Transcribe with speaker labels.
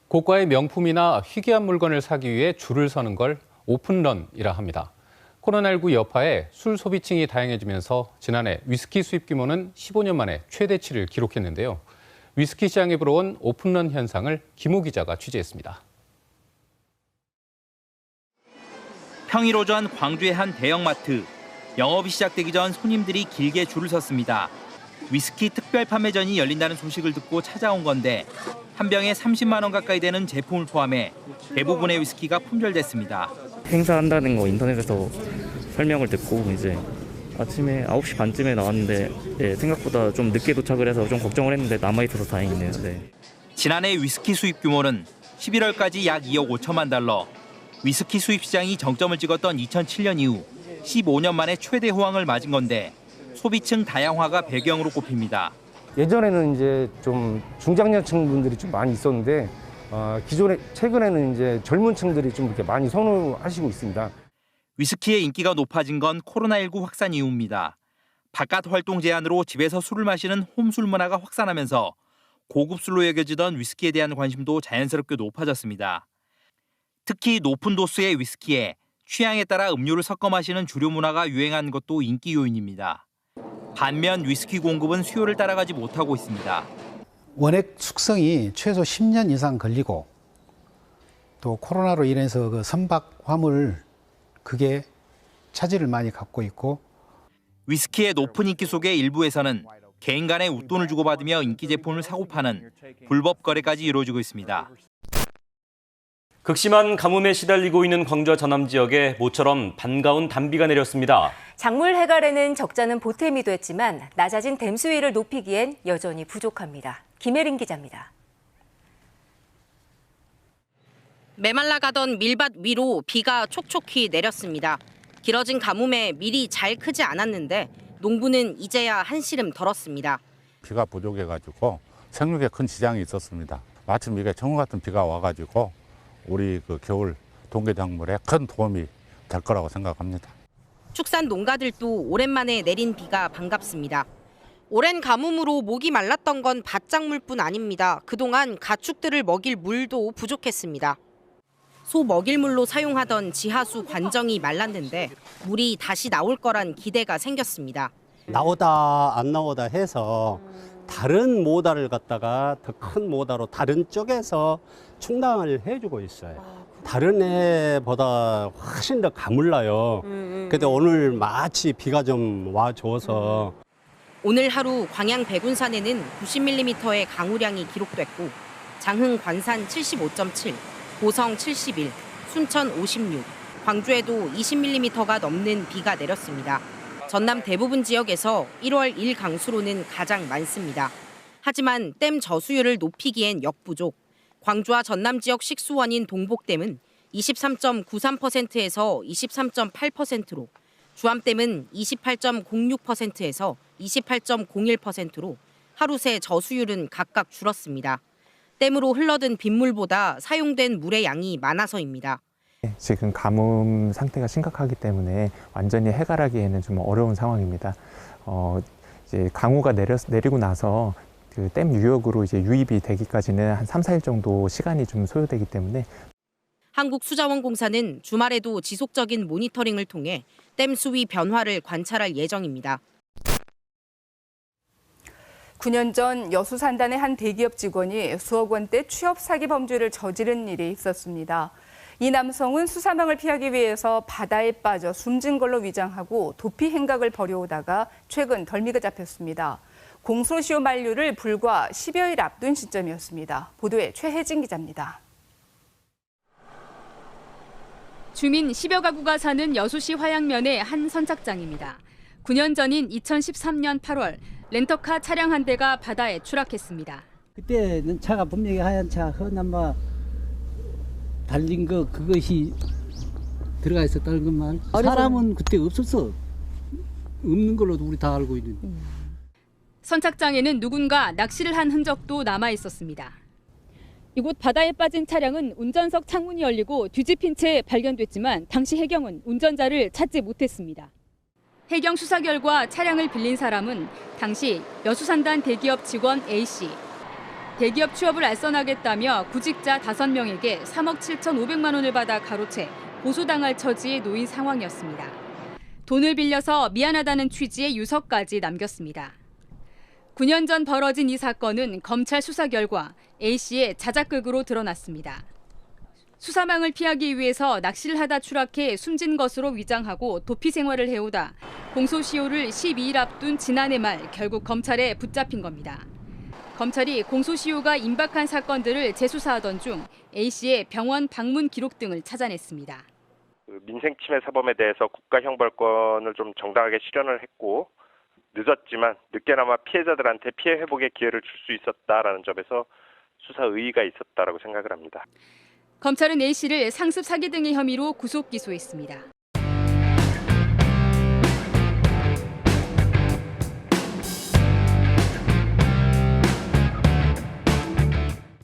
Speaker 1: 고가의 명품이나 희귀한 물건을 사기 위해 줄을 서는 걸 오픈런이라 합니다. 코로나19 여파에 술 소비층이 다양해지면서 지난해 위스키 수입 규모는 15년 만에 최대치를 기록했는데요. 위스키 시장에 불어온 오픈런 현상을 김호 기자가 취재했습니다.
Speaker 2: 평일 오전 광주의 한 대형마트. 영업이 시작되기 전 손님들이 길게 줄을 섰습니다. 위스키 특별 판매전이 열린다는 소식을 듣고 찾아온 건데 한 병에 30만 원 가까이 되는 제품을 포함해 대부분의 위스키가 품절됐습니다.
Speaker 3: 행사한다는 거 인터넷에서 설명을 듣고 이제 아침에 9시 반쯤에 나왔는데 생각보다 좀 늦게 도착을 해서 좀 걱정을 했는데 남아있어서 다행이네요.
Speaker 2: 지난해 위스키 수입 규모는 11월까지 약 2억 5천만 달러. 위스키 수입 시장이 정점을 찍었던 2007년 이후 15년 만에 최대 호황을 맞은 건데 소비층 다양화가 배경으로 꼽힙니다.
Speaker 4: 예전에는 이제 좀 중장년층 분들이 좀 많이 있었는데 최근에는 이제 젊은 층들이 좀 이렇게 많이 선호하시고 있습니다.
Speaker 2: 위스키의 인기가 높아진 건 코로나19 확산 이후입니다. 바깥 활동 제한으로 집에서 술을 마시는 홈술 문화가 확산하면서 고급 술로 여겨지던 위스키에 대한 관심도 자연스럽게 높아졌습니다. 특히 높은 도수의 위스키에 취향에 따라 음료를 섞어 마시는 주류 문화가 유행한 것도 인기 요인입니다. 반면 위스키 공급은 수요를 따라가지 못하고 있습니다.
Speaker 5: 원액 숙성이 최소 10년 이상 걸리고 또 코로나로 인해서 그 선박 화물 그게 차질을 많이 갖고 있고
Speaker 2: 위스키의 높은 인기 속에 일부에서는 개인 간에 웃돈을 주고받으며 인기 제품을 사고 파는 불법 거래까지 이루어지고 있습니다.
Speaker 6: 극심한 가뭄에 시달리고 있는 광주와 전남 지역에 모처럼 반가운 단비가 내렸습니다.
Speaker 7: 작물 해갈에는 적잖은 보탬이 됐지만 낮아진 댐 수위를 높이기엔 여전히 부족합니다. 김혜린 기자입니다.
Speaker 8: 메말라가던 밀밭 위로 비가 촉촉히 내렸습니다. 길어진 가뭄에 밀이 잘 크지 않았는데 농부는 이제야 한시름 덜었습니다.
Speaker 9: 비가 부족해가지고 생육에 큰 지장이 있었습니다. 마침 이게 정오 같은 비가 와가지고 우리 그 겨울 동계작물에 큰 도움이 될 거라고 생각합니다.
Speaker 8: 축산 농가들도 오랜만에 내린 비가 반갑습니다. 오랜 가뭄으로 목이 말랐던 건 밭작물뿐 아닙니다. 그동안 가축들을 먹일 물도 부족했습니다. 소 먹일 물로 사용하던 지하수 관정이 말랐는데 물이 다시 나올 거란 기대가 생겼습니다.
Speaker 10: 나오다 안 나오다 해서 다른 모다를 갖다가 더 큰 모다로 다른 쪽에서 충당을 해주고 있어요. 다른 해보다 훨씬 더 가물나요. 근데 오늘 마치 비가 좀 와줘서.
Speaker 8: 오늘 하루 광양 백운산에는 90mm의 강우량이 기록됐고 장흥 관산 75.7, 고성 71, 순천 56, 광주에도 20mm가 넘는 비가 내렸습니다. 전남 대부분 지역에서 1월 1 강수로는 가장 많습니다. 하지만 댐 저수율을 높이기엔 역부족. 광주와 전남 지역 식수원인 동복댐은 23.93%에서 23.8%로, 주암댐은 28.06%에서 28.01%로 하루 새 저수율은 각각 줄었습니다. 댐으로 흘러든 빗물보다 사용된 물의 양이 많아서입니다.
Speaker 11: 지금 가뭄 상태가 심각하기 때문에 완전히 해갈하기에는 좀 어려운 상황입니다. 이제 강우가 내리고 나서 그 댐 유역으로 이제 유입이 되기까지는 한 3, 4일 정도 시간이 좀 소요되기 때문에
Speaker 8: 한국수자원공사는 주말에도 지속적인 모니터링을 통해 댐 수위 변화를 관찰할 예정입니다.
Speaker 12: 9년 전 여수 산단의 한 대기업 직원이 수억 원대 취업 사기 범죄를 저지른 일이 있었습니다. 이 남성은 수사망을 피하기 위해서 바다에 빠져 숨진 걸로 위장하고 도피 행각을 벌여오다가 최근 덜미가 잡혔습니다. 공소시효 만료를 불과 10여일 앞둔 시점이었습니다. 보도에 최혜진 기자입니다.
Speaker 13: 주민 10여 가구가 사는 여수시 화양면의 한 선착장입니다. 9년 전인 2013년 8월 렌터카 차량 한 대가 바다에 추락했습니다.
Speaker 14: 그때는 차가 분명히 하얀 차 허남마 달린 그것이 들어가 있었다는 것만. 사람은 그때 없었어. 없는 걸로도 우리 다 알고 있는데.
Speaker 13: 선착장에는 누군가 낚시를 한 흔적도 남아 있었습니다. 이곳 바다에 빠진 차량은 운전석 창문이 열리고 뒤집힌 채 발견됐지만 당시 해경은 운전자를 찾지 못했습니다. 해경 수사 결과 차량을 빌린 사람은 당시 여수산단 대기업 직원 A씨. 대기업 취업을 알선하겠다며 구직자 5명에게 3억 7,500만 원을 받아 가로채 고소당할 처지에 놓인 상황이었습니다. 돈을 빌려서 미안하다는 취지의 유서까지 남겼습니다. 9년 전 벌어진 이 사건은 검찰 수사 결과 A씨의 자작극으로 드러났습니다. 수사망을 피하기 위해서 낚시를 하다 추락해 숨진 것으로 위장하고 도피 생활을 해오다 공소시효를 12일 앞둔 지난해 말 결국 검찰에 붙잡힌 겁니다. 검찰이 공소시효가 임박한 사건들을 재수사하던 중 A씨의 병원 방문 기록 등을 찾아냈습니다.
Speaker 15: 민생침해 사범에 대해서 국가형벌권을 좀 정당하게 실현을 했고 늦었지만 늦게나마 피해자들한테 피해 회복의 기회를 줄 수 있었다라는 점에서 수사 의의가 있었다라고 생각을 합니다.
Speaker 13: 검찰은 A씨를 상습 사기 등의 혐의로 구속 기소했습니다.